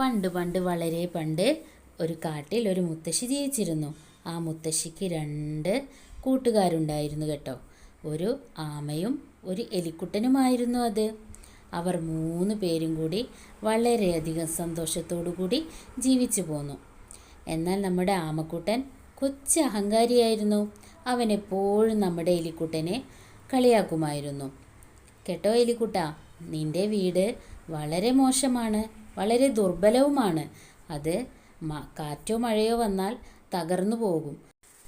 പണ്ട് പണ്ട് വളരെ പണ്ട് ഒരു കാട്ടിൽ ഒരു മുത്തശ്ശി ജീവിച്ചിരുന്നു. ആ മുത്തശ്ശിക്ക് 2 കൂട്ടുകാരുണ്ടായിരുന്നു കേട്ടോ. ഒരു ആമയും ഒരു എലിക്കുട്ടനുമായിരുന്നു അത്. അവർ 3 പേരും കൂടി വളരെയധികം സന്തോഷത്തോടു കൂടി ജീവിച്ചു പോന്നു. എന്നാൽ നമ്മുടെ ആമക്കുട്ടൻ കൊച്ചു അഹങ്കാരിയായിരുന്നു. അവൻ എപ്പോഴും നമ്മുടെ എലിക്കുട്ടനെ കളിയാക്കുമായിരുന്നു. കേട്ടോ എലിക്കുട്ട, നിന്റെ വീട് വളരെ മോശമാണ്, വളരെ ദുർബലവുമാണ്. അത് കാറ്റോ മഴയോ വന്നാൽ തകർന്നു പോകും.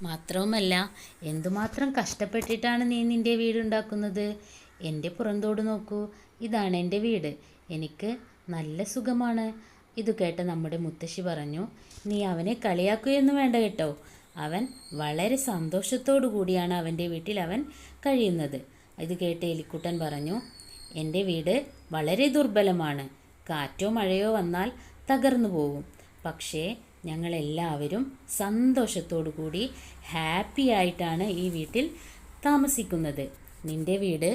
മാത്രവുമല്ല, എന്തുമാത്രം കഷ്ടപ്പെട്ടിട്ടാണ് നീ നിന്റെ വീടുണ്ടാക്കുന്നത്. എൻ്റെ പുറന്തോട് നോക്കൂ, ഇതാണ് എൻ്റെ വീട്. എനിക്ക് നല്ല സുഖമാണ്. ഇത് കേട്ട നമ്മുടെ മുത്തശ്ശി പറഞ്ഞു, നീ അവനെ കളിയാക്കുകയൊന്നും വേണ്ട കേട്ടോ. അവൻ വളരെ സന്തോഷത്തോടു കൂടിയാണ് അവൻ്റെ വീട്ടിൽ അവൻ കഴിയുന്നത്. ഇത് കേട്ട് എലിക്കുട്ടൻ പറഞ്ഞു, എൻ്റെ വീട് വളരെ ദുർബലമാണ്. കാറ്റോ മഴയോ വന്നാൽ തകർന്നു പോകും. പക്ഷേ ഞങ്ങളെല്ലാവരും സന്തോഷത്തോടു കൂടി ഹാപ്പി ആയിട്ടാണ് ഈ വീട്ടിൽ താമസിക്കുന്നത്. നിൻ്റെ വീട്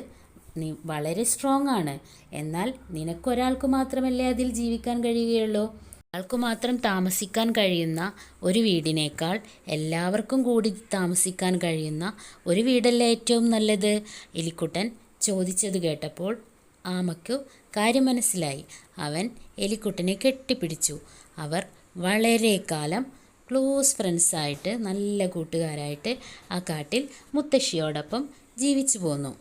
വളരെ സ്ട്രോങ് ആണ്. എന്നാൽ നിനക്കൊരാൾക്ക് മാത്രമല്ലേ അതിൽ ജീവിക്കാൻ കഴിയുകയുള്ളൂ. ഒരാൾക്ക് മാത്രം താമസിക്കാൻ കഴിയുന്ന ഒരു വീടിനേക്കാൾ എല്ലാവർക്കും കൂടി താമസിക്കാൻ കഴിയുന്ന ഒരു വീടല്ലേ ഏറ്റവും നല്ലത്? എലിക്കുട്ടൻ ചോദിച്ചത് കേട്ടപ്പോൾ ആമയ്ക്കു കാര്യം മനസ്സിലായി. അവൻ എലിക്കുട്ടനെ കെട്ടിപ്പിടിച്ചു. അവർ വളരെ കാലം ക്ലോസ് ഫ്രണ്ട്സായിട്ട്, നല്ല കൂട്ടുകാരായിട്ട് ആ കാട്ടിൽ മുത്തശ്ശിയോടൊപ്പം ജീവിച്ചു പോന്നു.